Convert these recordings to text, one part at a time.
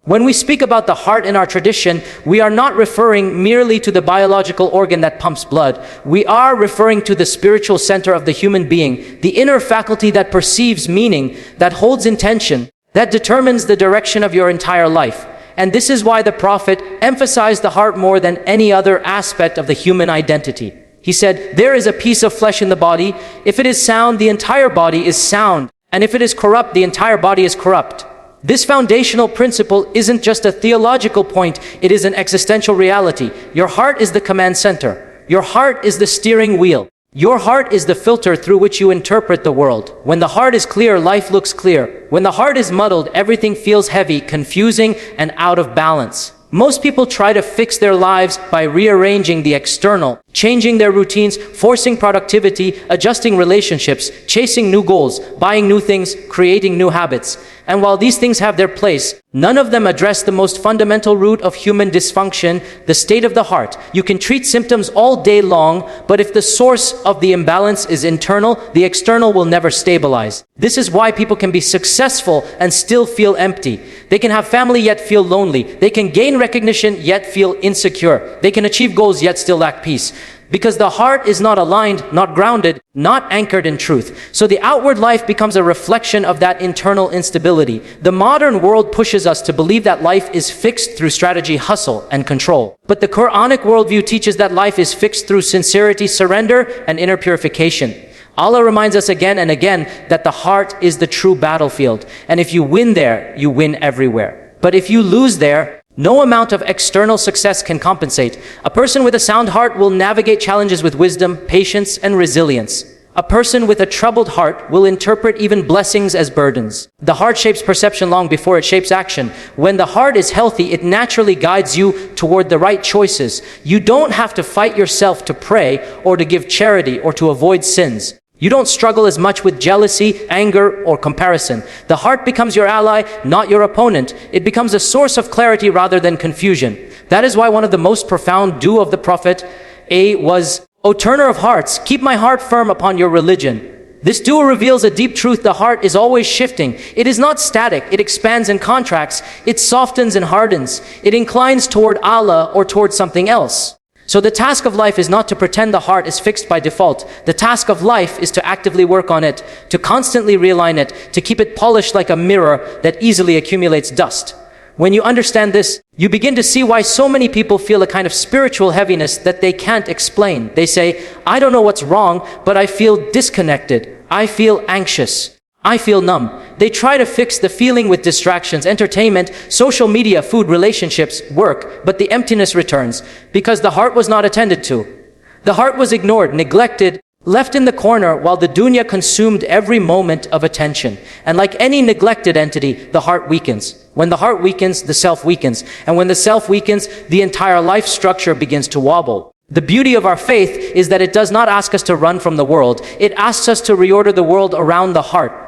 When we speak about the heart in our tradition, we are not referring merely to the biological organ that pumps blood. We are referring to the spiritual center of the human being, the inner faculty that perceives meaning, that holds intention, that determines the direction of your entire life. And this is why the Prophet emphasized the heart more than any other aspect of the human identity. He said, there is a piece of flesh in the body. If it is sound, the entire body is sound. And if it is corrupt, the entire body is corrupt. This foundational principle isn't just a theological point, it is an existential reality. Your heart is the command center. Your heart is the steering wheel. Your heart is the filter through which you interpret the world. When the heart is clear, life looks clear. When the heart is muddled, everything feels heavy, confusing, and out of balance. Most people try to fix their lives by rearranging the external, changing their routines, forcing productivity, adjusting relationships, chasing new goals, buying new things, creating new habits. And while these things have their place, none of them address the most fundamental root of human dysfunction, the state of the heart. You can treat symptoms all day long, but if the source of the imbalance is internal, the external will never stabilize. This is why people can be successful and still feel empty. They can have family yet feel lonely. They can gain recognition yet feel insecure. They can achieve goals yet still lack peace. Because the heart is not aligned, not grounded, not anchored in truth. So the outward life becomes a reflection of that internal instability. The modern world pushes us to believe that life is fixed through strategy, hustle, and control. But the Quranic worldview teaches that life is fixed through sincerity, surrender, and inner purification. Allah reminds us again and again that the heart is the true battlefield. And if you win there, you win everywhere. But if you lose there, no amount of external success can compensate. A person with a sound heart will navigate challenges with wisdom, patience, and resilience. A person with a troubled heart will interpret even blessings as burdens. The heart shapes perception long before it shapes action. When the heart is healthy, it naturally guides you toward the right choices. You don't have to fight yourself to pray or to give charity or to avoid sins. You don't struggle as much with jealousy, anger, or comparison. The heart becomes your ally, not your opponent. It becomes a source of clarity rather than confusion. That is why one of the most profound dua of the Prophet was, O turner of hearts, keep my heart firm upon your religion. This dua reveals a deep truth. The heart is always shifting. It is not static. It expands and contracts. It softens and hardens. It inclines toward Allah or toward something else. So the task of life is not to pretend the heart is fixed by default. The task of life is to actively work on it, to constantly realign it, to keep it polished like a mirror that easily accumulates dust. When you understand this, you begin to see why so many people feel a kind of spiritual heaviness that they can't explain. They say, I don't know what's wrong, but I feel disconnected. I feel anxious. I feel numb. They try to fix the feeling with distractions, entertainment, social media, food, relationships, work, but the emptiness returns because the heart was not attended to. The heart was ignored, neglected, left in the corner while the dunya consumed every moment of attention. And like any neglected entity, the heart weakens. When the heart weakens, the self weakens. And when the self weakens, the entire life structure begins to wobble. The beauty of our faith is that it does not ask us to run from the world. It asks us to reorder the world around the heart.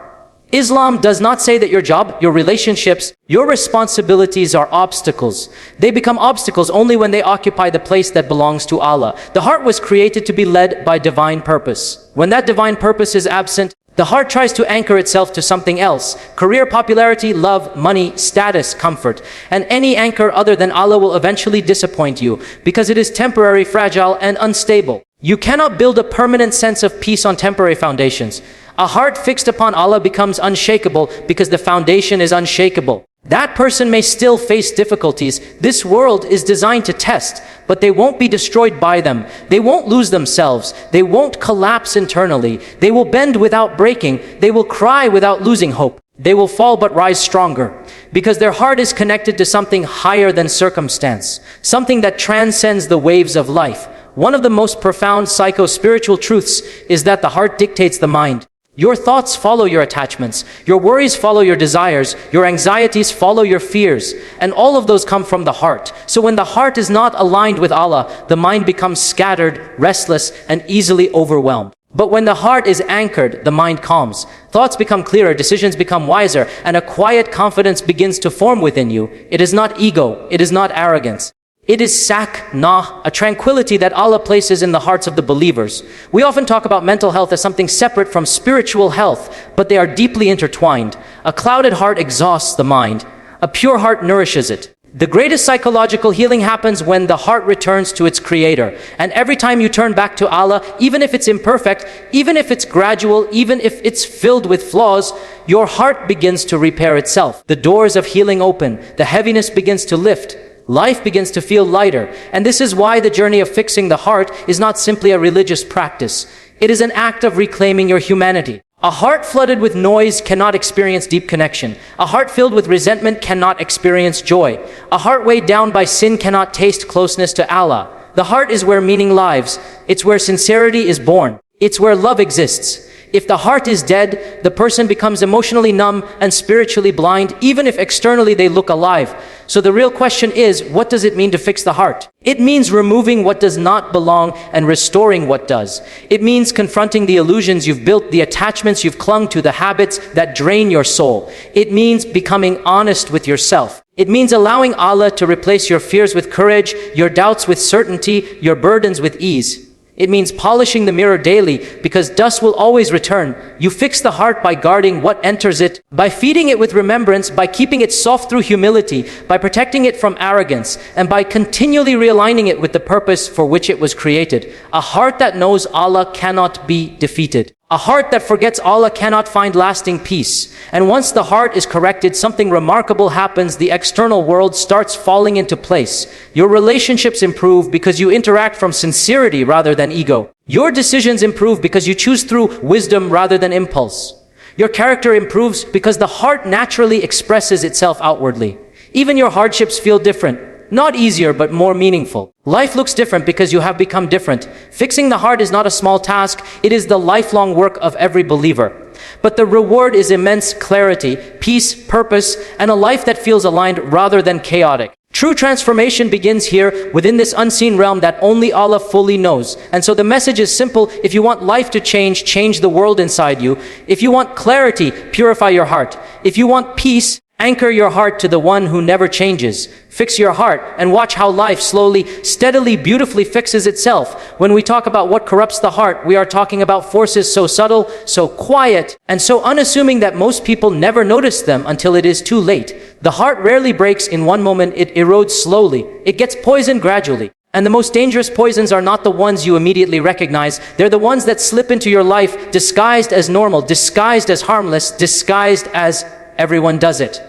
Islam does not say that your job, your relationships, your responsibilities are obstacles. They become obstacles only when they occupy the place that belongs to Allah. The heart was created to be led by divine purpose. When that divine purpose is absent, the heart tries to anchor itself to something else. Career, popularity, love, money, status, comfort. And any anchor other than Allah will eventually disappoint you because it is temporary, fragile, and unstable. You cannot build a permanent sense of peace on temporary foundations. A heart fixed upon Allah becomes unshakable because the foundation is unshakable. That person may still face difficulties. This world is designed to test, but they won't be destroyed by them. They won't lose themselves. They won't collapse internally. They will bend without breaking. They will cry without losing hope. They will fall but rise stronger because their heart is connected to something higher than circumstance, something that transcends the waves of life. One of the most profound psycho-spiritual truths is that the heart dictates the mind. Your thoughts follow your attachments. Your worries follow your desires. Your anxieties follow your fears. And all of those come from the heart. So when the heart is not aligned with Allah, the mind becomes scattered, restless, and easily overwhelmed. But when the heart is anchored, the mind calms. Thoughts become clearer, decisions become wiser, and a quiet confidence begins to form within you. It is not ego. It is not arrogance. It is saknah, a tranquility that Allah places in the hearts of the believers. We often talk about mental health as something separate from spiritual health, but they are deeply intertwined. A clouded heart exhausts the mind. A pure heart nourishes it. The greatest psychological healing happens when the heart returns to its creator. And every time you turn back to Allah, even if it's imperfect, even if it's gradual, even if it's filled with flaws, your heart begins to repair itself. The doors of healing open. The heaviness begins to lift. Life begins to feel lighter. And this is why the journey of fixing the heart is not simply a religious practice. It is an act of reclaiming your humanity. A heart flooded with noise cannot experience deep connection. A heart filled with resentment cannot experience joy. A heart weighed down by sin cannot taste closeness to Allah. The heart is where meaning lives. It's where sincerity is born. It's where love exists. If the heart is dead, the person becomes emotionally numb and spiritually blind, even if externally they look alive. So the real question is, what does it mean to fix the heart? It means removing what does not belong and restoring what does. It means confronting the illusions you've built, the attachments you've clung to, the habits that drain your soul. It means becoming honest with yourself. It means allowing Allah to replace your fears with courage, your doubts with certainty, your burdens with ease. It means polishing the mirror daily, because dust will always return. You fix the heart by guarding what enters it, by feeding it with remembrance, by keeping it soft through humility, by protecting it from arrogance, and by continually realigning it with the purpose for which it was created. A heart that knows Allah cannot be defeated. A heart that forgets Allah cannot find lasting peace. And once the heart is corrected, something remarkable happens. The external world starts falling into place. Your relationships improve because you interact from sincerity rather than ego. Your decisions improve because you choose through wisdom rather than impulse. Your character improves because the heart naturally expresses itself outwardly. Even your hardships feel different. Not easier, but more meaningful. Life looks different because you have become different. Fixing the heart is not a small task. It is the lifelong work of every believer. But the reward is immense clarity, peace, purpose, and a life that feels aligned rather than chaotic. True transformation begins here, within this unseen realm that only Allah fully knows. And so the message is simple. If you want life to change, change the world inside you. If you want clarity, purify your heart. If you want peace, anchor your heart to the one who never changes. Fix your heart and watch how life slowly, steadily, beautifully fixes itself. When we talk about what corrupts the heart, we are talking about forces so subtle, so quiet, and so unassuming that most people never notice them until it is too late. The heart rarely breaks in one moment. It erodes slowly. It gets poisoned gradually. And the most dangerous poisons are not the ones you immediately recognize. They're the ones that slip into your life disguised as normal, disguised as harmless, disguised as everyone does it.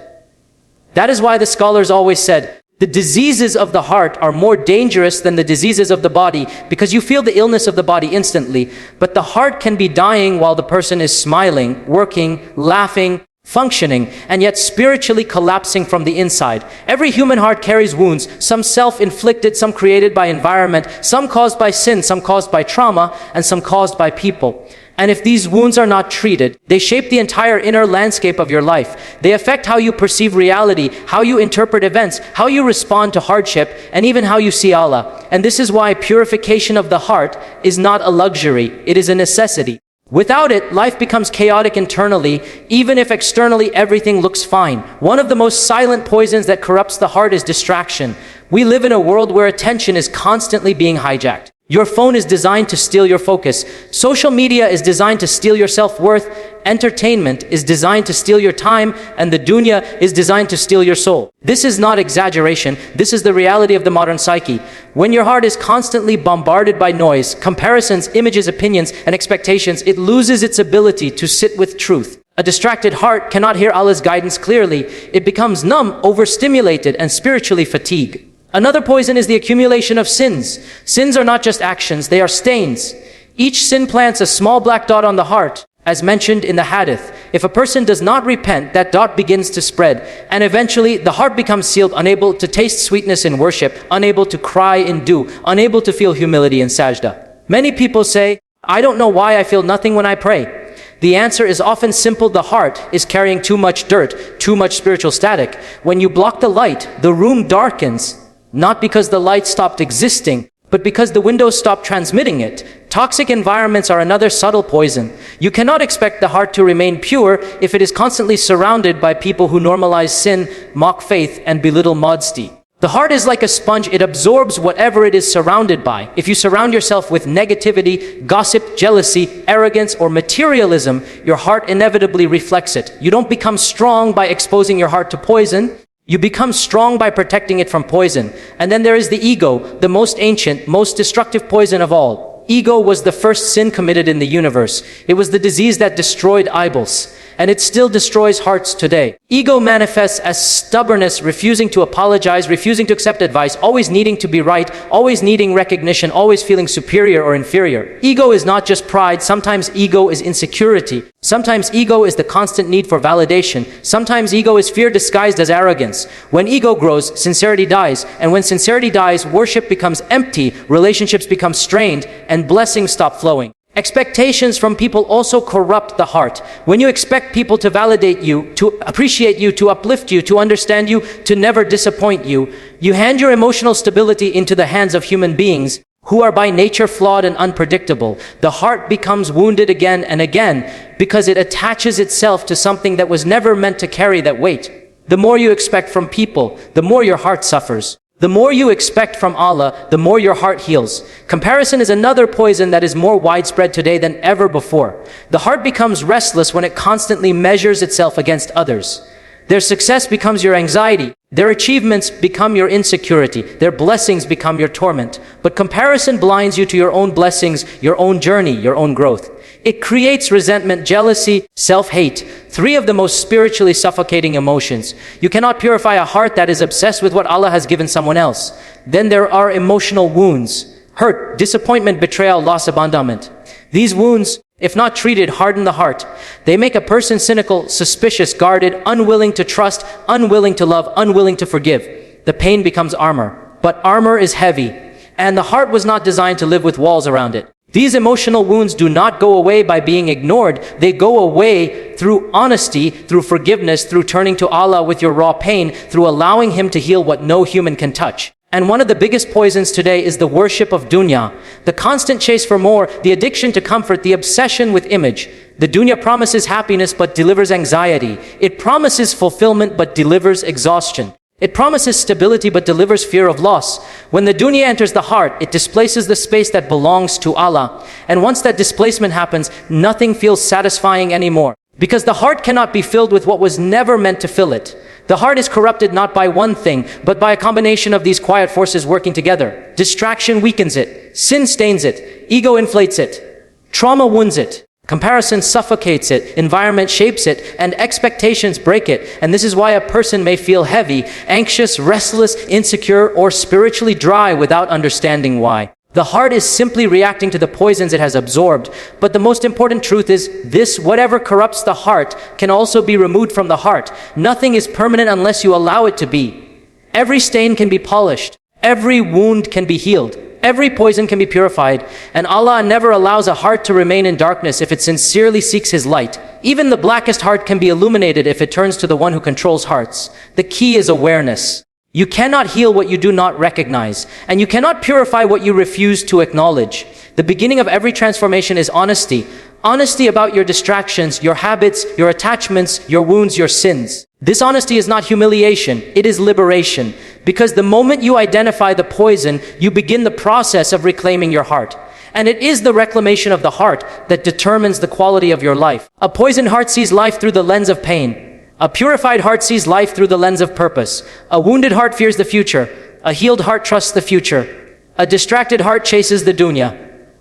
That is why the scholars always said, the diseases of the heart are more dangerous than the diseases of the body, because you feel the illness of the body instantly, but the heart can be dying while the person is smiling, working, laughing, functioning, and yet spiritually collapsing from the inside. Every human heart carries wounds, some self-inflicted, some created by environment, some caused by sin, some caused by trauma, and some caused by people. And if these wounds are not treated, they shape the entire inner landscape of your life. They affect how you perceive reality, how you interpret events, how you respond to hardship, and even how you see Allah. And this is why purification of the heart is not a luxury, it is a necessity. Without it, life becomes chaotic internally, even if externally everything looks fine. One of the most silent poisons that corrupts the heart is distraction. We live in a world where attention is constantly being hijacked. Your phone is designed to steal your focus. Social media is designed to steal your self-worth. Entertainment is designed to steal your time, and the dunya is designed to steal your soul. This is not exaggeration. This is the reality of the modern psyche. When your heart is constantly bombarded by noise, comparisons, images, opinions, and expectations, it loses its ability to sit with truth. A distracted heart cannot hear Allah's guidance clearly. It becomes numb, overstimulated, and spiritually fatigued. Another poison is the accumulation of sins. Sins are not just actions, they are stains. Each sin plants a small black dot on the heart, as mentioned in the hadith. If a person does not repent, that dot begins to spread, and eventually the heart becomes sealed, unable to taste sweetness in worship, unable to cry in dua, unable to feel humility in sajda. Many people say, I don't know why I feel nothing when I pray. The answer is often simple. The heart is carrying too much dirt, too much spiritual static. When you block the light, the room darkens. Not because the light stopped existing, but because the windows stopped transmitting it. Toxic environments are another subtle poison. You cannot expect the heart to remain pure if it is constantly surrounded by people who normalize sin, mock faith, and belittle modesty. The heart is like a sponge. It absorbs whatever it is surrounded by. If you surround yourself with negativity, gossip, jealousy, arrogance, or materialism, your heart inevitably reflects it. You don't become strong by exposing your heart to poison. You become strong by protecting it from poison. And then there is the ego, the most ancient, most destructive poison of all. Ego was the first sin committed in the universe. It was the disease that destroyed Iblis, and it still destroys hearts today. Ego manifests as stubbornness, refusing to apologize, refusing to accept advice, always needing to be right, always needing recognition, always feeling superior or inferior. Ego is not just pride. Sometimes ego is insecurity. Sometimes ego is the constant need for validation. Sometimes ego is fear disguised as arrogance. When ego grows, sincerity dies. And when sincerity dies, worship becomes empty, relationships become strained, and blessings stop flowing. Expectations from people also corrupt the heart. When you expect people to validate you, to appreciate you, to uplift you, to understand you, to never disappoint you, you hand your emotional stability into the hands of human beings who are by nature flawed and unpredictable. The heart becomes wounded again and again because it attaches itself to something that was never meant to carry that weight. The more you expect from people, the more your heart suffers. The more you expect from Allah, the more your heart heals. Comparison is another poison that is more widespread today than ever before. The heart becomes restless when it constantly measures itself against others. Their success becomes your anxiety. Their achievements become your insecurity. Their blessings become your torment. But comparison blinds you to your own blessings, your own journey, your own growth. It creates resentment, jealousy, self-hate, three of the most spiritually suffocating emotions. You cannot purify a heart that is obsessed with what Allah has given someone else. Then there are emotional wounds: hurt, disappointment, betrayal, loss, abandonment. These wounds, if not treated, harden the heart. They make a person cynical, suspicious, guarded, unwilling to trust, unwilling to love, unwilling to forgive. The pain becomes armor. But armor is heavy, and the heart was not designed to live with walls around it. These emotional wounds do not go away by being ignored. They go away through honesty, through forgiveness, through turning to Allah with your raw pain, through allowing Him to heal what no human can touch. And one of the biggest poisons today is the worship of dunya, the constant chase for more, the addiction to comfort, the obsession with image. The dunya promises happiness but delivers anxiety. It promises fulfillment but delivers exhaustion. It promises stability but delivers fear of loss. When the dunya enters the heart, it displaces the space that belongs to Allah. And once that displacement happens, nothing feels satisfying anymore. Because the heart cannot be filled with what was never meant to fill it. The heart is corrupted not by one thing, but by a combination of these quiet forces working together. Distraction weakens it. Sin stains it. Ego inflates it. Trauma wounds it. Comparison suffocates it, environment shapes it, and expectations break it. And this is why a person may feel heavy, anxious, restless, insecure, or spiritually dry without understanding why. The heart is simply reacting to the poisons it has absorbed. But the most important truth is this: whatever corrupts the heart can also be removed from the heart. Nothing is permanent unless you allow it to be. Every stain can be polished. Every wound can be healed. Every poison can be purified, and Allah never allows a heart to remain in darkness if it sincerely seeks His light. Even the blackest heart can be illuminated if it turns to the one who controls hearts. The key is awareness. You cannot heal what you do not recognize, and you cannot purify what you refuse to acknowledge. The beginning of every transformation is honesty. Honesty about your distractions, your habits, your attachments, your wounds, your sins. This honesty is not humiliation, it is liberation. Because the moment you identify the poison, you begin the process of reclaiming your heart. And it is the reclamation of the heart that determines the quality of your life. A poisoned heart sees life through the lens of pain. A purified heart sees life through the lens of purpose. A wounded heart fears the future. A healed heart trusts the future. A distracted heart chases the dunya.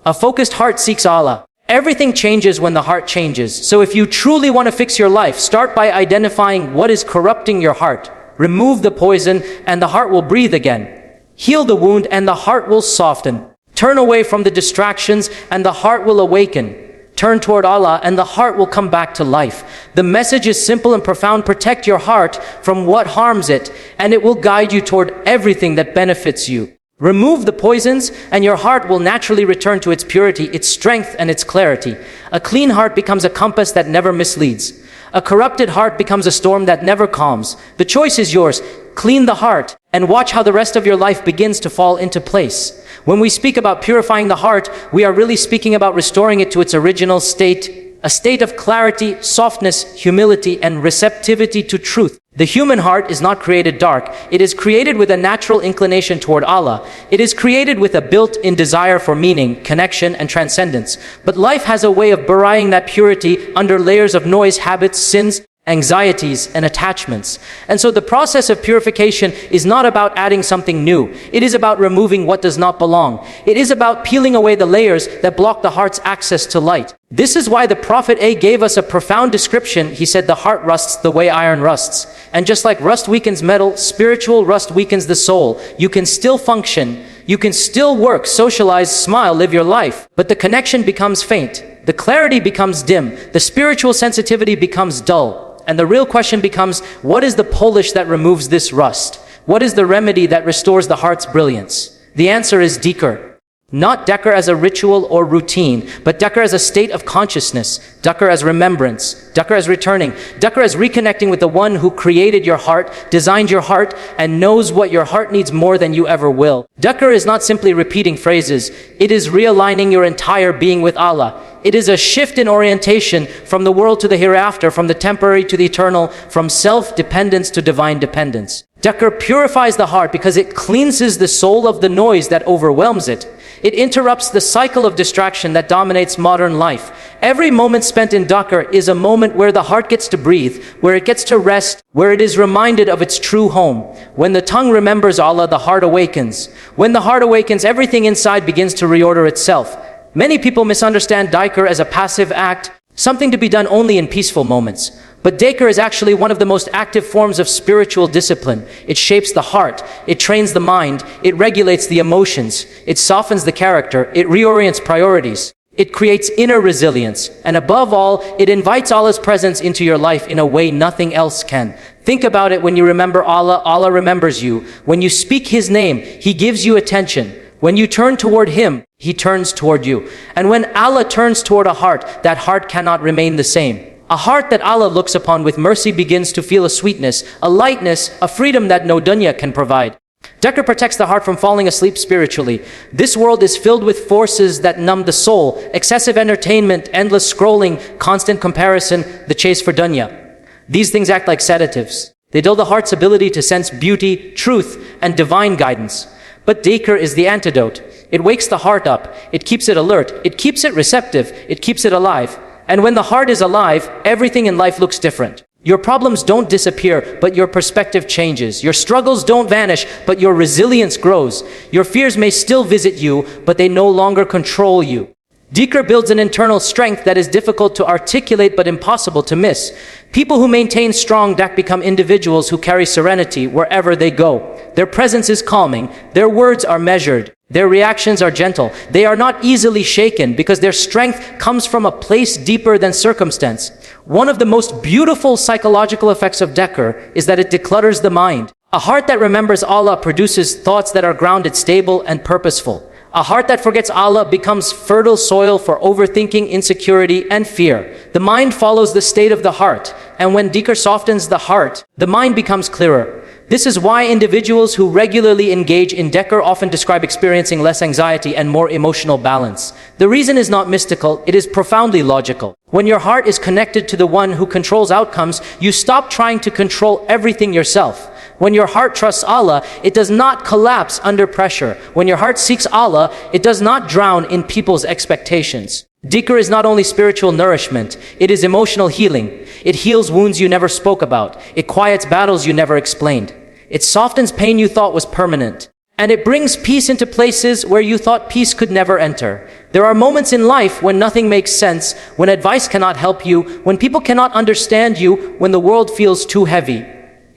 A focused heart seeks Allah. Everything changes when the heart changes. So if you truly want to fix your life, start by identifying what is corrupting your heart. Remove the poison and the heart will breathe again. Heal the wound and the heart will soften. Turn away from the distractions and the heart will awaken. Turn toward Allah and the heart will come back to life. The message is simple and profound. Protect your heart from what harms it, and it will guide you toward everything that benefits you. Remove the poisons and your heart will naturally return to its purity, its strength, and its clarity. A clean heart becomes a compass that never misleads. A corrupted heart becomes a storm that never calms. The choice is yours. Clean the heart and watch how the rest of your life begins to fall into place. When we speak about purifying the heart, we are really speaking about restoring it to its original state, a state of clarity, softness, humility, and receptivity to truth. The human heart is not created dark. It is created with a natural inclination toward Allah. It is created with a built-in desire for meaning, connection, and transcendence. But life has a way of burying that purity under layers of noise, habits, sins, anxieties, and attachments. And so the process of purification is not about adding something new. It is about removing what does not belong. It is about peeling away the layers that block the heart's access to light. This is why the Prophet gave us a profound description. He said, the heart rusts the way iron rusts. And just like rust weakens metal, spiritual rust weakens the soul. You can still function, you can still work, socialize, smile, live your life, but the connection becomes faint. The clarity becomes dim. The spiritual sensitivity becomes dull. And the real question becomes, what is the polish that removes this rust? What is the remedy that restores the heart's brilliance? The answer is dhikr. Not dhikr as a ritual or routine, but dhikr as a state of consciousness, dhikr as remembrance, dhikr as returning, dhikr as reconnecting with the one who created your heart, designed your heart, and knows what your heart needs more than you ever will. Dhikr is not simply repeating phrases, it is realigning your entire being with Allah. It is a shift in orientation from the world to the hereafter, from the temporary to the eternal, from self-dependence to divine dependence. Dhikr purifies the heart because it cleanses the soul of the noise that overwhelms it. It interrupts the cycle of distraction that dominates modern life. Every moment spent in dhikr is a moment where the heart gets to breathe, where it gets to rest, where it is reminded of its true home. When the tongue remembers Allah, the heart awakens. When the heart awakens, everything inside begins to reorder itself. Many people misunderstand dhikr as a passive act, something to be done only in peaceful moments. But dhikr is actually one of the most active forms of spiritual discipline. It shapes the heart, it trains the mind, it regulates the emotions, it softens the character, it reorients priorities. It creates inner resilience, and above all, it invites Allah's presence into your life in a way nothing else can. Think about it. When you remember Allah, Allah remembers you. When you speak His name, He gives you attention. When you turn toward Him, He turns toward you. And when Allah turns toward a heart, that heart cannot remain the same. A heart that Allah looks upon with mercy begins to feel a sweetness, a lightness, a freedom that no dunya can provide. Dhikr protects the heart from falling asleep spiritually. This world is filled with forces that numb the soul: excessive entertainment, endless scrolling, constant comparison, the chase for dunya. These things act like sedatives. They dull the heart's ability to sense beauty, truth, and divine guidance. But dhikr is the antidote. It wakes the heart up. It keeps it alert. It keeps it receptive. It keeps it alive. And when the heart is alive, everything in life looks different. Your problems don't disappear, but your perspective changes. Your struggles don't vanish, but your resilience grows. Your fears may still visit you, but they no longer control you. Dhikr builds an internal strength that is difficult to articulate but impossible to miss. People who maintain strong dhikr become individuals who carry serenity wherever they go. Their presence is calming. Their words are measured. Their reactions are gentle. They are not easily shaken because their strength comes from a place deeper than circumstance. One of the most beautiful psychological effects of dhikr is that it declutters the mind. A heart that remembers Allah produces thoughts that are grounded, stable, and purposeful. A heart that forgets Allah becomes fertile soil for overthinking, insecurity, and fear. The mind follows the state of the heart, and when dhikr softens the heart, the mind becomes clearer. This is why individuals who regularly engage in dhikr often describe experiencing less anxiety and more emotional balance. The reason is not mystical, it is profoundly logical. When your heart is connected to the one who controls outcomes, you stop trying to control everything yourself. When your heart trusts Allah, it does not collapse under pressure. When your heart seeks Allah, it does not drown in people's expectations. Dhikr is not only spiritual nourishment, it is emotional healing. It heals wounds you never spoke about. It quiets battles you never explained. It softens pain you thought was permanent. And it brings peace into places where you thought peace could never enter. There are moments in life when nothing makes sense, when advice cannot help you, when people cannot understand you, when the world feels too heavy.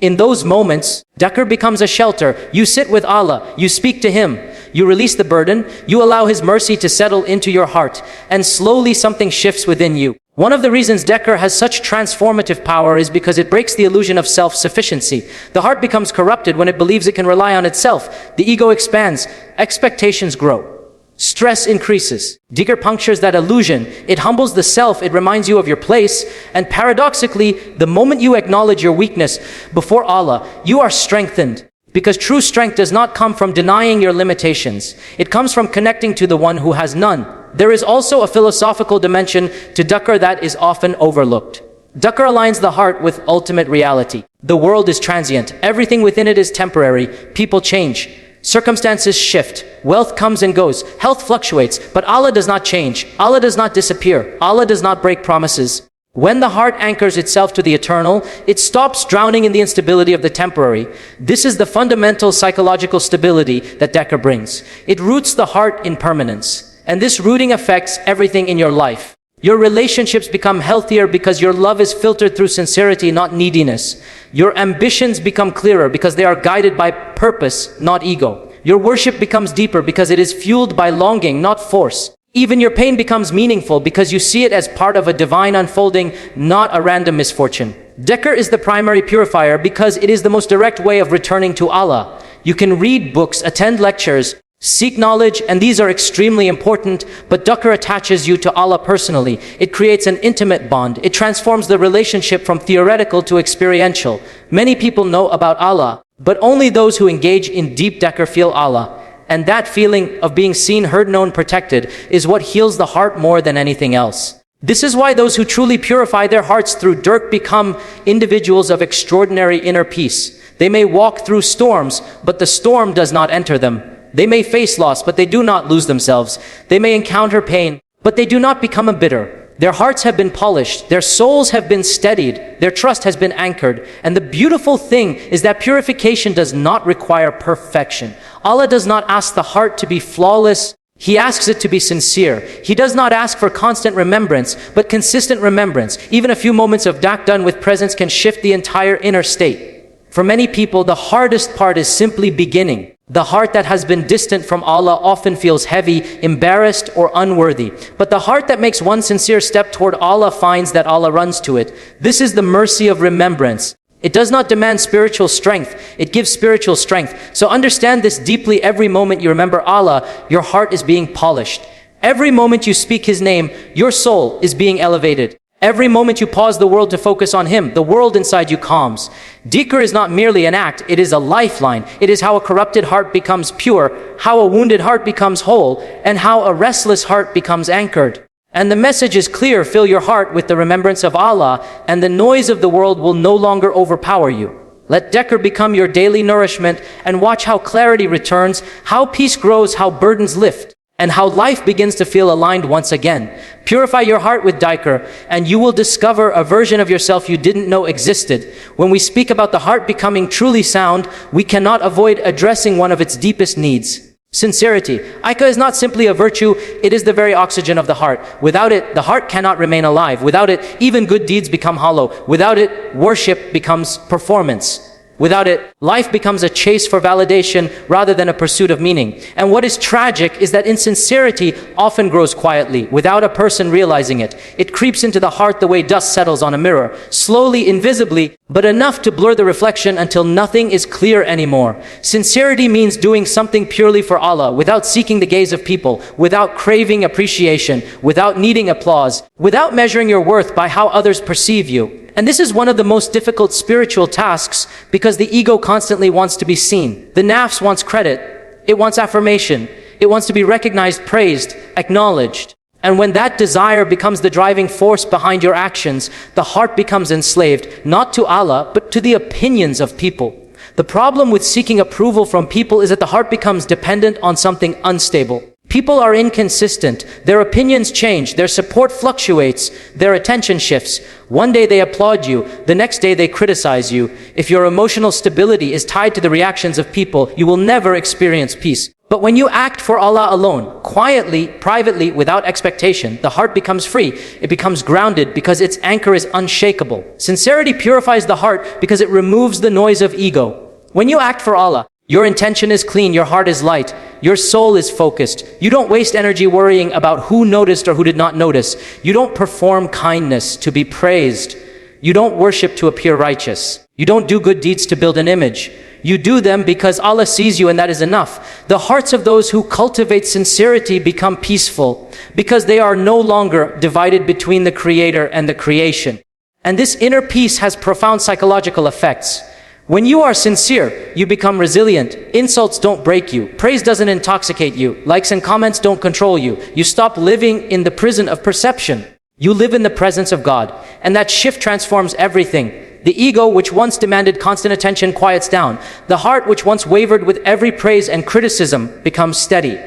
In those moments, dhikr becomes a shelter. You sit with Allah, you speak to Him, you release the burden, you allow His mercy to settle into your heart, and slowly something shifts within you. One of the reasons dhikr has such transformative power is because it breaks the illusion of self-sufficiency. The heart becomes corrupted when it believes it can rely on itself. The ego expands, expectations grow. Stress increases. Dhikr punctures that illusion. It humbles the self. It reminds you of your place. And paradoxically, the moment you acknowledge your weakness before Allah, you are strengthened. Because true strength does not come from denying your limitations. It comes from connecting to the one who has none. There is also a philosophical dimension to dhikr that is often overlooked. Dhikr aligns the heart with ultimate reality. The world is transient. Everything within it is temporary. People change. Circumstances shift, wealth comes and goes, health fluctuates, but Allah does not change, Allah does not disappear, Allah does not break promises. When the heart anchors itself to the eternal, it stops drowning in the instability of the temporary. This is the fundamental psychological stability that dhikr brings. It roots the heart in permanence. And this rooting affects everything in your life. Your relationships become healthier because your love is filtered through sincerity, not neediness. Your ambitions become clearer because they are guided by purpose, not ego. Your worship becomes deeper because it is fueled by longing, not force. Even your pain becomes meaningful because you see it as part of a divine unfolding, not a random misfortune. Dhikr is the primary purifier because it is the most direct way of returning to Allah. You can read books, attend lectures, seek knowledge, and these are extremely important, but dhikr attaches you to Allah personally. It creates an intimate bond. It transforms the relationship from theoretical to experiential. Many people know about Allah, but only those who engage in deep dhikr feel Allah. And that feeling of being seen, heard, known, protected is what heals the heart more than anything else. This is why those who truly purify their hearts through dhikr become individuals of extraordinary inner peace. They may walk through storms, but the storm does not enter them. They may face loss, but they do not lose themselves. They may encounter pain, but they do not become bitter. Their hearts have been polished, their souls have been steadied, their trust has been anchored. And the beautiful thing is that purification does not require perfection. Allah does not ask the heart to be flawless. He asks it to be sincere. He does not ask for constant remembrance, but consistent remembrance. Even a few moments of dhikr done with presence can shift the entire inner state. For many people, the hardest part is simply beginning. The heart that has been distant from Allah often feels heavy, embarrassed, or unworthy. But the heart that makes one sincere step toward Allah finds that Allah runs to it. This is the mercy of remembrance. It does not demand spiritual strength. It gives spiritual strength. So understand this deeply. Every moment you remember Allah, your heart is being polished. Every moment you speak His name, your soul is being elevated. Every moment you pause the world to focus on Him, the world inside you calms. Dhikr is not merely an act, it is a lifeline. It is how a corrupted heart becomes pure, how a wounded heart becomes whole, and how a restless heart becomes anchored. And the message is clear: fill your heart with the remembrance of Allah, and the noise of the world will no longer overpower you. Let dhikr become your daily nourishment, and watch how clarity returns, how peace grows, how burdens lift, and how life begins to feel aligned once again. Purify your heart with dhikr, and you will discover a version of yourself you didn't know existed. When we speak about the heart becoming truly sound, we cannot avoid addressing one of its deepest needs: sincerity. Iqa is not simply a virtue, it is the very oxygen of the heart. Without it, the heart cannot remain alive. Without it, even good deeds become hollow. Without it, worship becomes performance. Without it, life becomes a chase for validation rather than a pursuit of meaning. And what is tragic is that insincerity often grows quietly, without a person realizing it. It creeps into the heart the way dust settles on a mirror, slowly, invisibly, but enough to blur the reflection until nothing is clear anymore. Sincerity means doing something purely for Allah, without seeking the gaze of people, without craving appreciation, without needing applause, without measuring your worth by how others perceive you. And this is one of the most difficult spiritual tasks because the ego constantly wants to be seen. The nafs wants credit. It wants affirmation. It wants to be recognized, praised, acknowledged. And when that desire becomes the driving force behind your actions, the heart becomes enslaved, not to Allah, but to the opinions of people. The problem with seeking approval from people is that the heart becomes dependent on something unstable. People are inconsistent. Their opinions change. Their support fluctuates. Their attention shifts. One day they applaud you. The next day they criticize you. If your emotional stability is tied to the reactions of people, you will never experience peace. But when you act for Allah alone, quietly, privately, without expectation, the heart becomes free. It becomes grounded because its anchor is unshakable. Sincerity purifies the heart because it removes the noise of ego. When you act for Allah, your intention is clean, your heart is light, your soul is focused. You don't waste energy worrying about who noticed or who did not notice. You don't perform kindness to be praised. You don't worship to appear righteous. You don't do good deeds to build an image. You do them because Allah sees you, and that is enough. The hearts of those who cultivate sincerity become peaceful because they are no longer divided between the Creator and the creation. And this inner peace has profound psychological effects. When you are sincere, you become resilient. Insults don't break you. Praise doesn't intoxicate you. Likes and comments don't control you. You stop living in the prison of perception. You live in the presence of God. And that shift transforms everything. The ego, which once demanded constant attention, quiets down. The heart, which once wavered with every praise and criticism, becomes steady.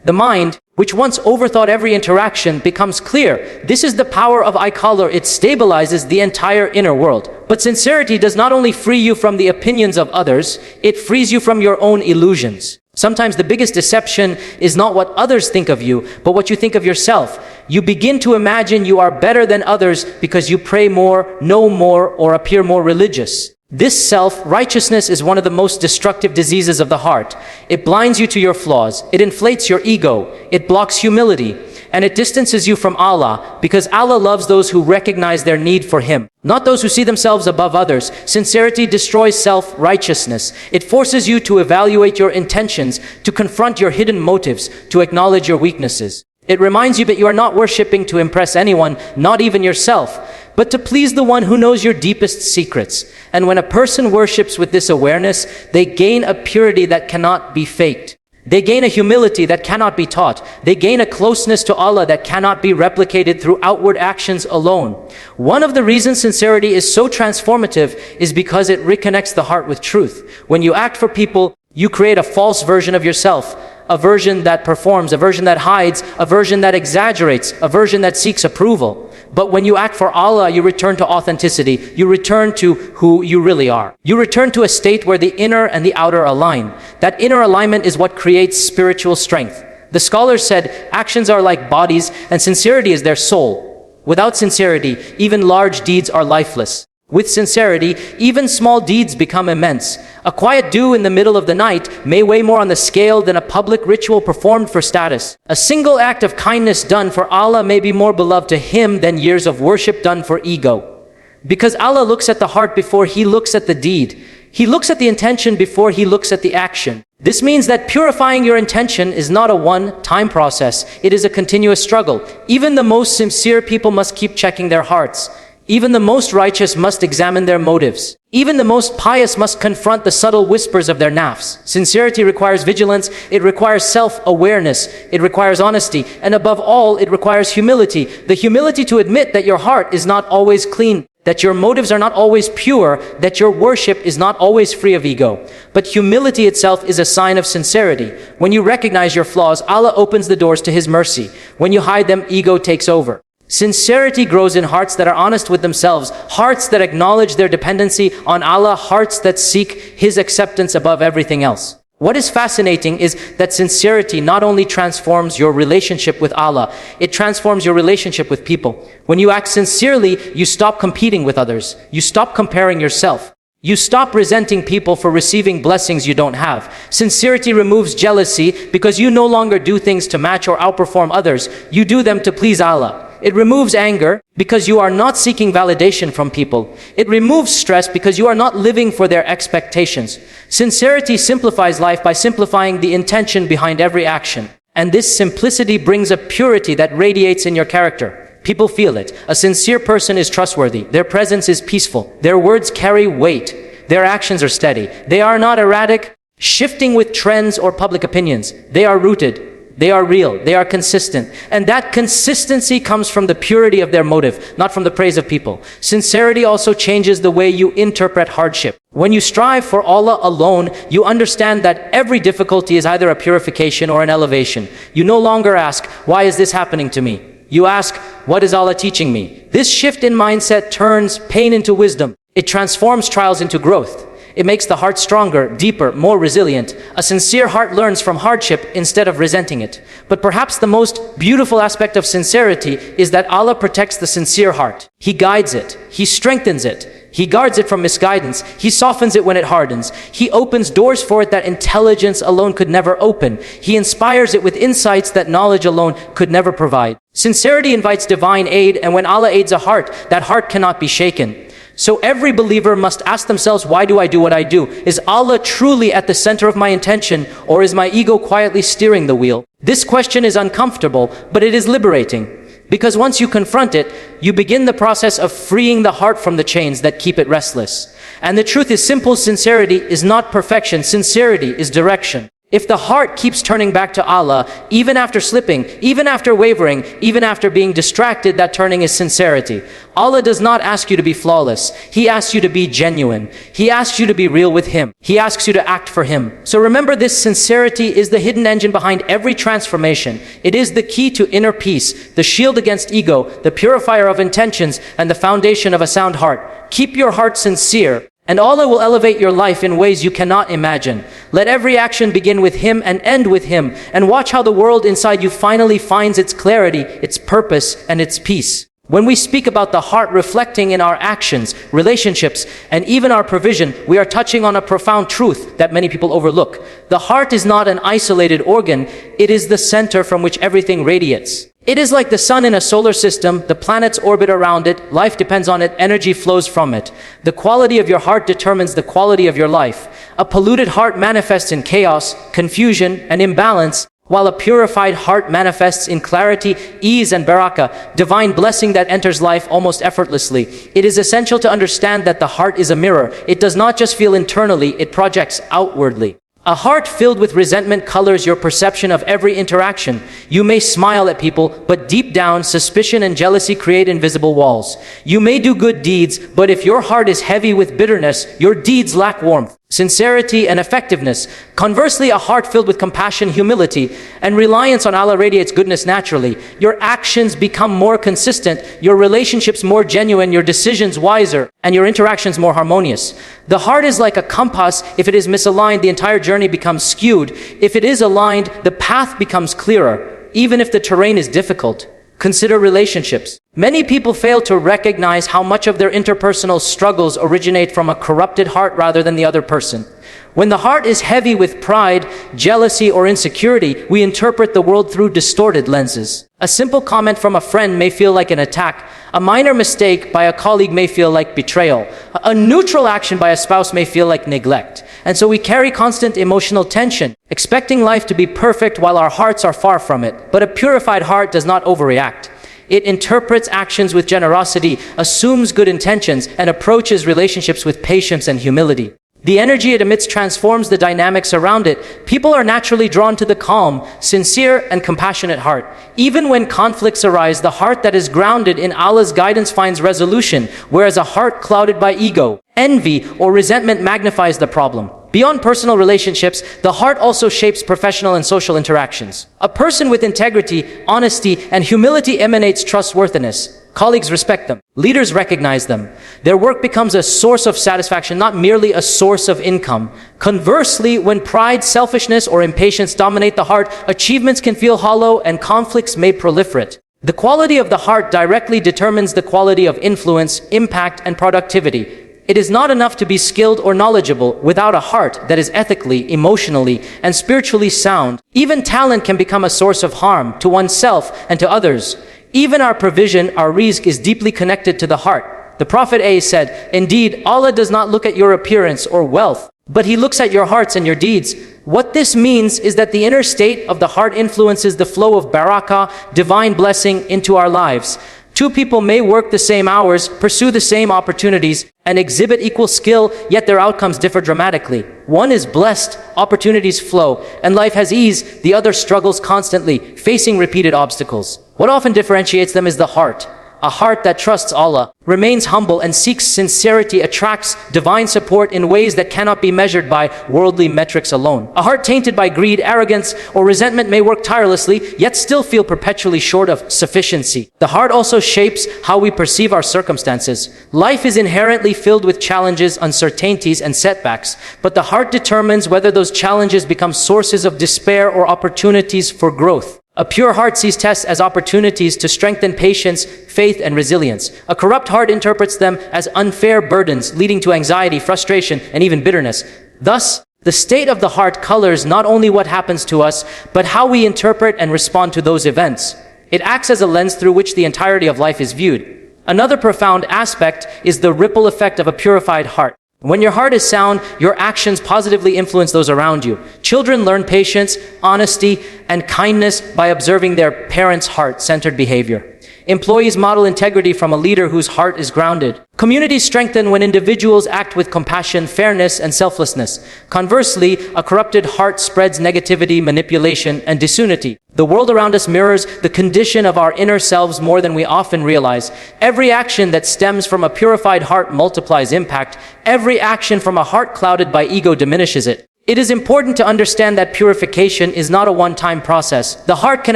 The mind, which once overthought every interaction, becomes clear. This is the power of eye-color. It stabilizes the entire inner world. But sincerity does not only free you from the opinions of others, it frees you from your own illusions. Sometimes the biggest deception is not what others think of you, but what you think of yourself. You begin to imagine you are better than others because you pray more, know more, or appear more religious. This self-righteousness is one of the most destructive diseases of the heart. It blinds you to your flaws. It inflates your ego. It blocks humility. And it distances you from Allah, because Allah loves those who recognize their need for Him, not those who see themselves above others. Sincerity destroys self-righteousness. It forces you to evaluate your intentions, to confront your hidden motives, to acknowledge your weaknesses. It reminds you that you are not worshipping to impress anyone, not even yourself, but to please the one who knows your deepest secrets. And when a person worships with this awareness, they gain a purity that cannot be faked. They gain a humility that cannot be taught. They gain a closeness to Allah that cannot be replicated through outward actions alone. One of the reasons sincerity is so transformative is because it reconnects the heart with truth. When you act for people, you create a false version of yourself, a version that performs, a version that hides, a version that exaggerates, a version that seeks approval. But when you act for Allah, you return to authenticity. You return to who you really are. You return to a state where the inner and the outer align. That inner alignment is what creates spiritual strength. The scholars said actions are like bodies and sincerity is their soul. Without sincerity, even large deeds are lifeless. With sincerity, even small deeds become immense. A quiet dew in the middle of the night may weigh more on the scale than a public ritual performed for status. A single act of kindness done for Allah may be more beloved to Him than years of worship done for ego. Because Allah looks at the heart before He looks at the deed. He looks at the intention before He looks at the action. This means that purifying your intention is not a one-time process. It is a continuous struggle. Even the most sincere people must keep checking their hearts. Even the most righteous must examine their motives. Even the most pious must confront the subtle whispers of their nafs. Sincerity requires vigilance, it requires self-awareness, it requires honesty, and above all, it requires humility. The humility to admit that your heart is not always clean, that your motives are not always pure, that your worship is not always free of ego. But humility itself is a sign of sincerity. When you recognize your flaws, Allah opens the doors to His mercy. When you hide them, ego takes over. Sincerity grows in hearts that are honest with themselves, hearts that acknowledge their dependency on Allah, hearts that seek His acceptance above everything else. What is fascinating is that sincerity not only transforms your relationship with Allah, it transforms your relationship with people. When you act sincerely, you stop competing with others. You stop comparing yourself. You stop resenting people for receiving blessings you don't have. Sincerity removes jealousy because you no longer do things to match or outperform others. You do them to please Allah. It removes anger because you are not seeking validation from people. It removes stress because you are not living for their expectations. Sincerity simplifies life by simplifying the intention behind every action. And this simplicity brings a purity that radiates in your character. People feel it. A sincere person is trustworthy. Their presence is peaceful. Their words carry weight. Their actions are steady. They are not erratic, shifting with trends or public opinions. They are rooted. They are real, they are consistent. And that consistency comes from the purity of their motive, not from the praise of people. Sincerity also changes the way you interpret hardship. When you strive for Allah alone, you understand that every difficulty is either a purification or an elevation. You no longer ask, why is this happening to me? You ask, what is Allah teaching me? This shift in mindset turns pain into wisdom. It transforms trials into growth. It makes the heart stronger, deeper, more resilient. A sincere heart learns from hardship instead of resenting it. But perhaps the most beautiful aspect of sincerity is that Allah protects the sincere heart. He guides it. He strengthens it. He guards it from misguidance. He softens it when it hardens. He opens doors for it that intelligence alone could never open. He inspires it with insights that knowledge alone could never provide. Sincerity invites divine aid, and when Allah aids a heart, that heart cannot be shaken. So every believer must ask themselves, why do I do what I do? Is Allah truly at the center of my intention, or is my ego quietly steering the wheel? This question is uncomfortable, but it is liberating. Because once you confront it, you begin the process of freeing the heart from the chains that keep it restless. And the truth is simple: sincerity is not perfection. Sincerity is direction. If the heart keeps turning back to Allah, even after slipping, even after wavering, even after being distracted, that turning is sincerity. Allah does not ask you to be flawless. He asks you to be genuine. He asks you to be real with Him. He asks you to act for Him. So remember, this sincerity is the hidden engine behind every transformation. It is the key to inner peace, the shield against ego, the purifier of intentions, and the foundation of a sound heart. Keep your heart sincere, and Allah will elevate your life in ways you cannot imagine. Let every action begin with Him and end with Him, and watch how the world inside you finally finds its clarity, its purpose, and its peace. When we speak about the heart reflecting in our actions, relationships, and even our provision, we are touching on a profound truth that many people overlook. The heart is not an isolated organ, it is the center from which everything radiates. It is like the sun in a solar system. The planets orbit around it, life depends on it, energy flows from it. The quality of your heart determines the quality of your life. A polluted heart manifests in chaos, confusion, and imbalance, while a purified heart manifests in clarity, ease, and barakah, divine blessing that enters life almost effortlessly. It is essential to understand that the heart is a mirror. It does not just feel internally, it projects outwardly. A heart filled with resentment colors your perception of every interaction. You may smile at people, but deep down, suspicion and jealousy create invisible walls. You may do good deeds, but if your heart is heavy with bitterness, your deeds lack warmth, sincerity, and effectiveness. Conversely, a heart filled with compassion, humility, and reliance on Allah radiates goodness naturally. Your actions become more consistent, your relationships more genuine, your decisions wiser, and your interactions more harmonious. The heart is like a compass. If it is misaligned, the entire journey becomes skewed. If it is aligned, the path becomes clearer, even if the terrain is difficult. Consider relationships. Many people fail to recognize how much of their interpersonal struggles originate from a corrupted heart rather than the other person. When the heart is heavy with pride, jealousy, or insecurity, we interpret the world through distorted lenses. A simple comment from a friend may feel like an attack. A minor mistake by a colleague may feel like betrayal. A neutral action by a spouse may feel like neglect. And so we carry constant emotional tension, expecting life to be perfect while our hearts are far from it. But a purified heart does not overreact. It interprets actions with generosity, assumes good intentions, and approaches relationships with patience and humility. The energy it emits transforms the dynamics around it. People are naturally drawn to the calm, sincere, and compassionate heart. Even when conflicts arise, the heart that is grounded in Allah's guidance finds resolution, whereas a heart clouded by ego, envy, or resentment magnifies the problem. Beyond personal relationships, the heart also shapes professional and social interactions. A person with integrity, honesty, and humility emanates trustworthiness. Colleagues respect them. Leaders recognize them. Their work becomes a source of satisfaction, not merely a source of income. Conversely, when pride, selfishness, or impatience dominate the heart, achievements can feel hollow and conflicts may proliferate. The quality of the heart directly determines the quality of influence, impact, and productivity. It is not enough to be skilled or knowledgeable without a heart that is ethically, emotionally, and spiritually sound. Even talent can become a source of harm to oneself and to others. Even our provision, our rizq, is deeply connected to the heart. The Prophet A said, "Indeed, Allah does not look at your appearance or wealth, but He looks at your hearts and your deeds." What this means is that the inner state of the heart influences the flow of barakah, divine blessing, into our lives. Two people may work the same hours, pursue the same opportunities, and exhibit equal skill, yet their outcomes differ dramatically. One is blessed, opportunities flow, and life has ease. The other struggles constantly, facing repeated obstacles. What often differentiates them is the heart. A heart that trusts Allah, remains humble, and seeks sincerity attracts divine support in ways that cannot be measured by worldly metrics alone. A heart tainted by greed, arrogance, or resentment may work tirelessly, yet still feel perpetually short of sufficiency. The heart also shapes how we perceive our circumstances. Life is inherently filled with challenges, uncertainties, and setbacks, but the heart determines whether those challenges become sources of despair or opportunities for growth. A pure heart sees tests as opportunities to strengthen patience, faith, and resilience. A corrupt heart interprets them as unfair burdens, leading to anxiety, frustration, and even bitterness. Thus, the state of the heart colors not only what happens to us, but how we interpret and respond to those events. It acts as a lens through which the entirety of life is viewed. Another profound aspect is the ripple effect of a purified heart. When your heart is sound, your actions positively influence those around you. Children learn patience, honesty, and kindness by observing their parents' heart-centered behavior. Employees model integrity from a leader whose heart is grounded. Communities strengthen when individuals act with compassion, fairness, and selflessness. Conversely, a corrupted heart spreads negativity, manipulation, and disunity. The world around us mirrors the condition of our inner selves more than we often realize. Every action that stems from a purified heart multiplies impact. Every action from a heart clouded by ego diminishes it. It is important to understand that purification is not a one-time process. The heart can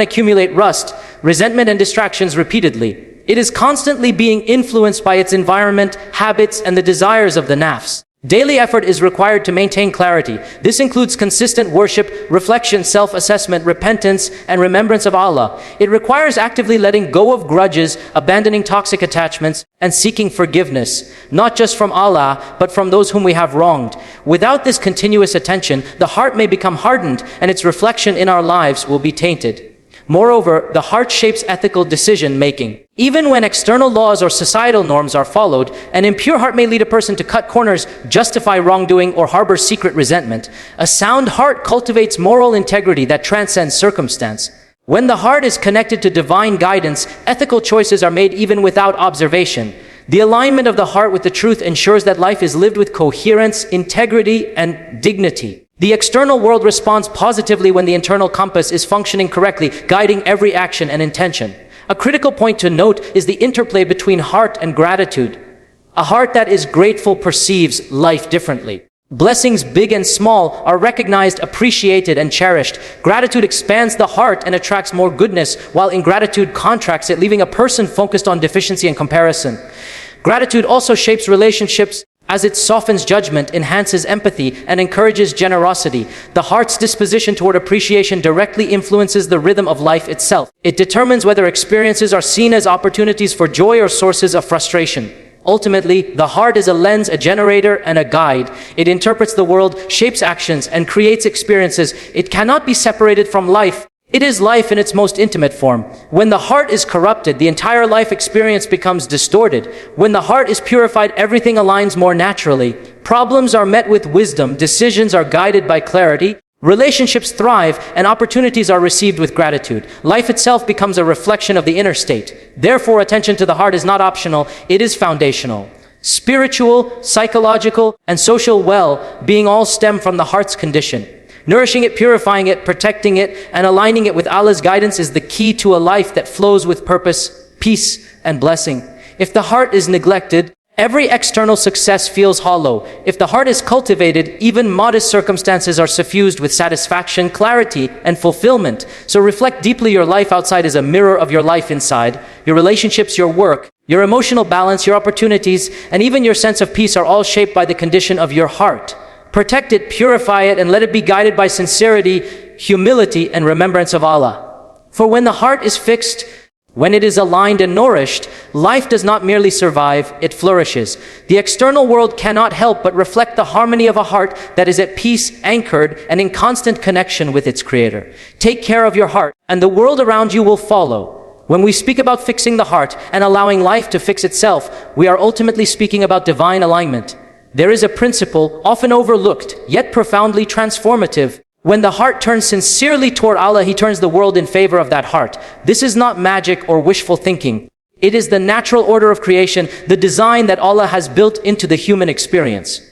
accumulate rust, resentment, and distractions repeatedly. It is constantly being influenced by its environment, habits, and the desires of the nafs. Daily effort is required to maintain clarity. This includes consistent worship, reflection, self-assessment, repentance, and remembrance of Allah. It requires actively letting go of grudges, abandoning toxic attachments, and seeking forgiveness, not just from Allah, but from those whom we have wronged. Without this continuous attention, the heart may become hardened, and its reflection in our lives will be tainted. Moreover, the heart shapes ethical decision-making. Even when external laws or societal norms are followed, an impure heart may lead a person to cut corners, justify wrongdoing, or harbor secret resentment. A sound heart cultivates moral integrity that transcends circumstance. When the heart is connected to divine guidance, ethical choices are made even without observation. The alignment of the heart with the truth ensures that life is lived with coherence, integrity, and dignity. The external world responds positively when the internal compass is functioning correctly, guiding every action and intention. A critical point to note is the interplay between heart and gratitude. A heart that is grateful perceives life differently. Blessings big and small are recognized, appreciated, and cherished. Gratitude expands the heart and attracts more goodness, while ingratitude contracts it, leaving a person focused on deficiency and comparison. Gratitude also shapes relationships, as it softens judgment, enhances empathy, and encourages generosity. The heart's disposition toward appreciation directly influences the rhythm of life itself. It determines whether experiences are seen as opportunities for joy or sources of frustration. Ultimately, the heart is a lens, a generator, and a guide. It interprets the world, shapes actions, and creates experiences. It cannot be separated from life. It is life in its most intimate form. When the heart is corrupted, the entire life experience becomes distorted. When the heart is purified, everything aligns more naturally. Problems are met with wisdom, decisions are guided by clarity, relationships thrive, and opportunities are received with gratitude. Life itself becomes a reflection of the inner state. Therefore, attention to the heart is not optional, it is foundational. Spiritual, psychological, and social well-being all stem from the heart's condition. Nourishing it, purifying it, protecting it, and aligning it with Allah's guidance is the key to a life that flows with purpose, peace, and blessing. If the heart is neglected, every external success feels hollow. If the heart is cultivated, even modest circumstances are suffused with satisfaction, clarity, and fulfillment. So reflect deeply. Your life outside is a mirror of your life inside. Your relationships, your work, your emotional balance, your opportunities, and even your sense of peace are all shaped by the condition of your heart. Protect it, purify it, and let it be guided by sincerity, humility, and remembrance of Allah. For when the heart is fixed, when it is aligned and nourished, life does not merely survive, it flourishes. The external world cannot help but reflect the harmony of a heart that is at peace, anchored, and in constant connection with its Creator. Take care of your heart, and the world around you will follow. When we speak about fixing the heart and allowing life to fix itself, we are ultimately speaking about divine alignment. There is a principle, often overlooked, yet profoundly transformative. When the heart turns sincerely toward Allah, He turns the world in favor of that heart. This is not magic or wishful thinking. It is the natural order of creation, the design that Allah has built into the human experience.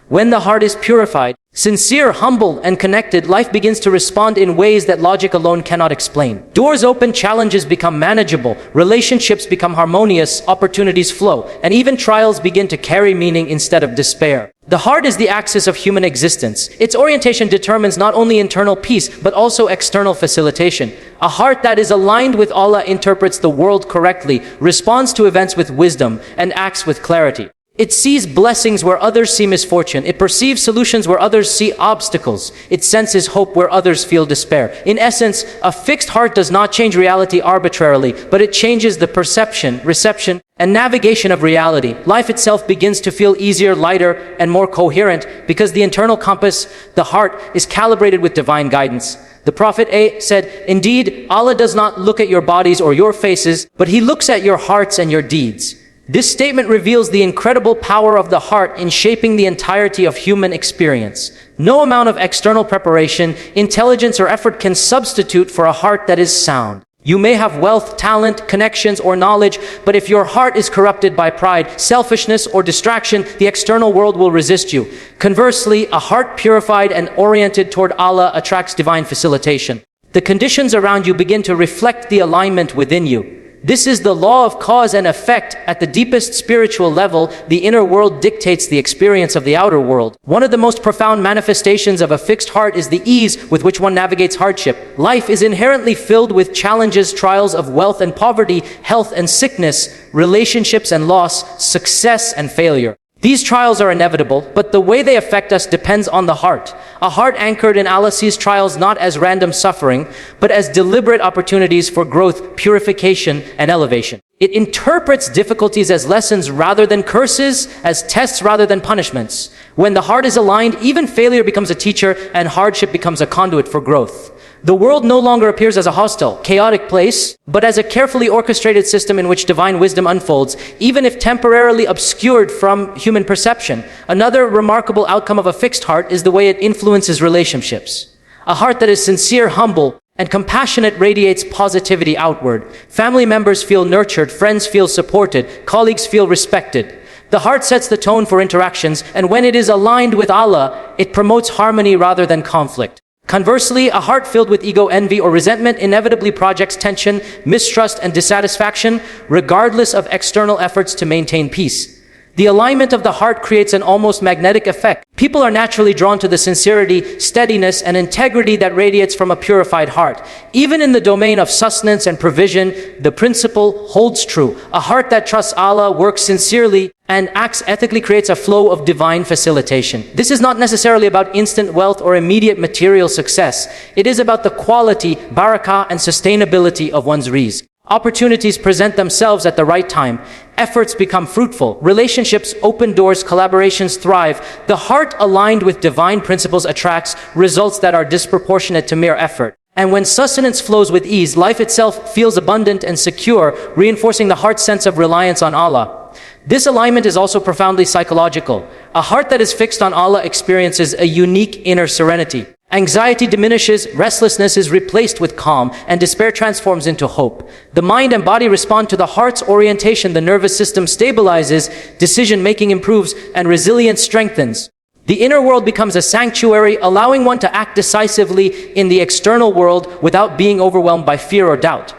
When the heart is purified, sincere, humble, and connected, life begins to respond in ways that logic alone cannot explain. Doors open, challenges become manageable, relationships become harmonious, opportunities flow, and even trials begin to carry meaning instead of despair. The heart is the axis of human existence. Its orientation determines not only internal peace, but also external facilitation. A heart that is aligned with Allah interprets the world correctly, responds to events with wisdom, and acts with clarity. It sees blessings where others see misfortune. It perceives solutions where others see obstacles. It senses hope where others feel despair. In essence, a fixed heart does not change reality arbitrarily, but it changes the perception, reception, and navigation of reality. Life itself begins to feel easier, lighter, and more coherent because the internal compass, the heart, is calibrated with divine guidance. The Prophet said, "Indeed, Allah does not look at your bodies or your faces, but He looks at your hearts and your deeds." This statement reveals the incredible power of the heart in shaping the entirety of human experience. No amount of external preparation, intelligence, or effort can substitute for a heart that is sound. You may have wealth, talent, connections, or knowledge, but if your heart is corrupted by pride, selfishness, or distraction, the external world will resist you. Conversely, a heart purified and oriented toward Allah attracts divine facilitation. The conditions around you begin to reflect the alignment within you. This is the law of cause and effect. At the deepest spiritual level, the inner world dictates the experience of the outer world. One of the most profound manifestations of a fixed heart is the ease with which one navigates hardship. Life is inherently filled with challenges, trials of wealth and poverty, health and sickness, relationships and loss, success and failure. These trials are inevitable, but the way they affect us depends on the heart. A heart anchored in Allah sees trials not as random suffering, but as deliberate opportunities for growth, purification, and elevation. It interprets difficulties as lessons rather than curses, as tests rather than punishments. When the heart is aligned, even failure becomes a teacher and hardship becomes a conduit for growth. The world no longer appears as a hostile, chaotic place, but as a carefully orchestrated system in which divine wisdom unfolds, even if temporarily obscured from human perception. Another remarkable outcome of a fixed heart is the way it influences relationships. A heart that is sincere, humble, and compassionate radiates positivity outward. Family members feel nurtured, friends feel supported, colleagues feel respected. The heart sets the tone for interactions, and when it is aligned with Allah, it promotes harmony rather than conflict. Conversely, a heart filled with ego, envy, or resentment inevitably projects tension, mistrust, and dissatisfaction, regardless of external efforts to maintain peace. The alignment of the heart creates an almost magnetic effect. People are naturally drawn to the sincerity, steadiness, and integrity that radiates from a purified heart. Even in the domain of sustenance and provision, the principle holds true. A heart that trusts Allah, works sincerely, and acts ethically creates a flow of divine facilitation. This is not necessarily about instant wealth or immediate material success. It is about the quality, barakah, and sustainability of one's rizq. Opportunities present themselves at the right time. Efforts become fruitful. Relationships open doors. Collaborations thrive. The heart aligned with divine principles attracts results that are disproportionate to mere effort. And when sustenance flows with ease, life itself feels abundant and secure, reinforcing the heart's sense of reliance on Allah. This alignment is also profoundly psychological. A heart that is fixed on Allah experiences a unique inner serenity. Anxiety diminishes, restlessness is replaced with calm, and despair transforms into hope. The mind and body respond to the heart's orientation. The nervous system stabilizes, decision-making improves, and resilience strengthens. The inner world becomes a sanctuary, allowing one to act decisively in the external world without being overwhelmed by fear or doubt.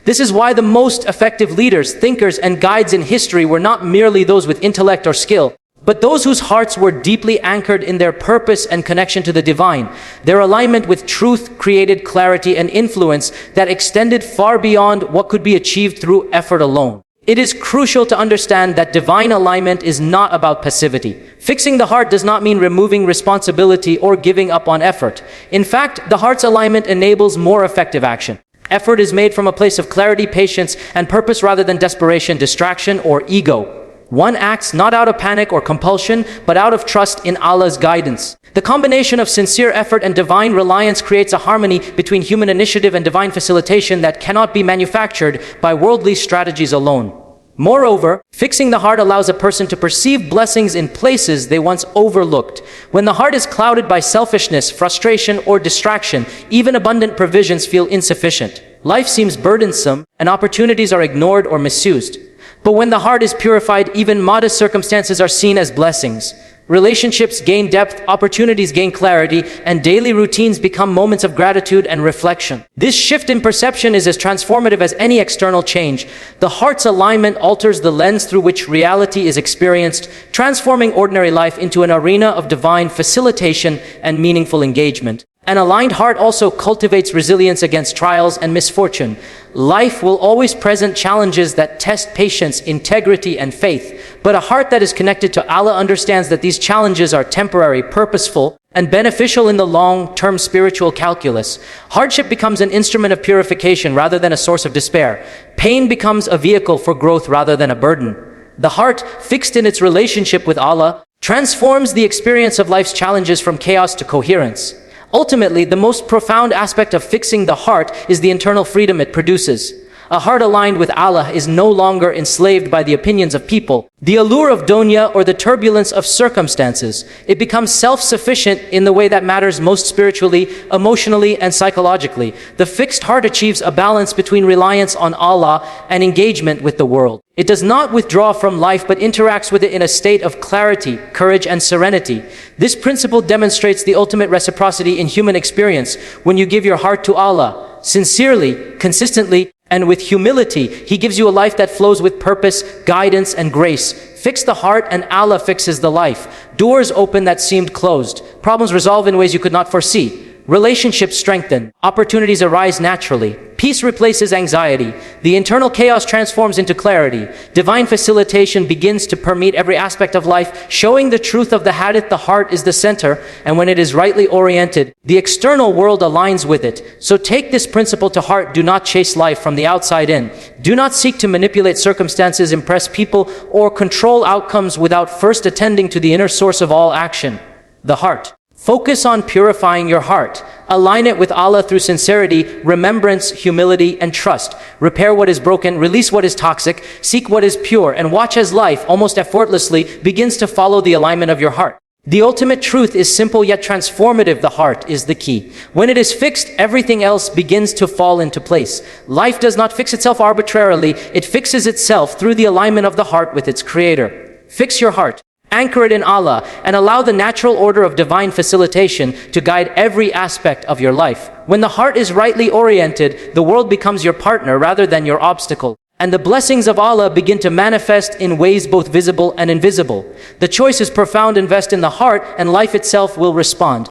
This is why the most effective leaders, thinkers, and guides in history were not merely those with intellect or skill, but those whose hearts were deeply anchored in their purpose and connection to the divine. Their alignment with truth created clarity and influence that extended far beyond what could be achieved through effort alone. It is crucial to understand that divine alignment is not about passivity. Fixing the heart does not mean removing responsibility or giving up on effort. In fact, the heart's alignment enables more effective action. Effort is made from a place of clarity, patience, and purpose rather than desperation, distraction, or ego. One acts not out of panic or compulsion, but out of trust in Allah's guidance. The combination of sincere effort and divine reliance creates a harmony between human initiative and divine facilitation that cannot be manufactured by worldly strategies alone. Moreover, fixing the heart allows a person to perceive blessings in places they once overlooked. When the heart is clouded by selfishness, frustration, or distraction, even abundant provisions feel insufficient. Life seems burdensome, and opportunities are ignored or misused. But when the heart is purified, even modest circumstances are seen as blessings. Relationships gain depth, opportunities gain clarity, and daily routines become moments of gratitude and reflection. This shift in perception is as transformative as any external change. The heart's alignment alters the lens through which reality is experienced, transforming ordinary life into an arena of divine facilitation and meaningful engagement. An aligned heart also cultivates resilience against trials and misfortune. Life will always present challenges that test patience, integrity, and faith. But a heart that is connected to Allah understands that these challenges are temporary, purposeful, and beneficial in the long-term spiritual calculus. Hardship becomes an instrument of purification rather than a source of despair. Pain becomes a vehicle for growth rather than a burden. The heart, fixed in its relationship with Allah, transforms the experience of life's challenges from chaos to coherence. Ultimately, the most profound aspect of fixing the heart is the internal freedom it produces. A heart aligned with Allah is no longer enslaved by the opinions of people, the allure of dunya, or the turbulence of circumstances. It becomes self-sufficient in the way that matters most spiritually, emotionally, and psychologically. The fixed heart achieves a balance between reliance on Allah and engagement with the world. It does not withdraw from life but interacts with it in a state of clarity, courage, and serenity. This principle demonstrates the ultimate reciprocity in human experience. When you give your heart to Allah, sincerely, consistently, and with humility, He gives you a life that flows with purpose, guidance, and grace. Fix the heart and Allah fixes the life. Doors open that seemed closed. Problems resolve in ways you could not foresee. Relationships strengthen. Opportunities arise naturally. Peace replaces anxiety. The internal chaos transforms into clarity. Divine facilitation begins to permeate every aspect of life, showing the truth of the hadith: the heart is the center, and when it is rightly oriented, the external world aligns with it. So take this principle to heart. Do not chase life from the outside in. Do not seek to manipulate circumstances, impress people, or control outcomes without first attending to the inner source of all action, the heart. Focus on purifying your heart. Align it with Allah through sincerity, remembrance, humility, and trust. Repair what is broken, release what is toxic, seek what is pure, and watch as life, almost effortlessly, begins to follow the alignment of your heart. The ultimate truth is simple yet transformative. The heart is the key. When it is fixed, everything else begins to fall into place. Life does not fix itself arbitrarily. It fixes itself through the alignment of the heart with its Creator. Fix your heart. Anchor it in Allah and allow the natural order of divine facilitation to guide every aspect of your life. When the heart is rightly oriented, the world becomes your partner rather than your obstacle, and the blessings of Allah begin to manifest in ways both visible and invisible. The choice is profound. Invest in the heart and life itself will respond.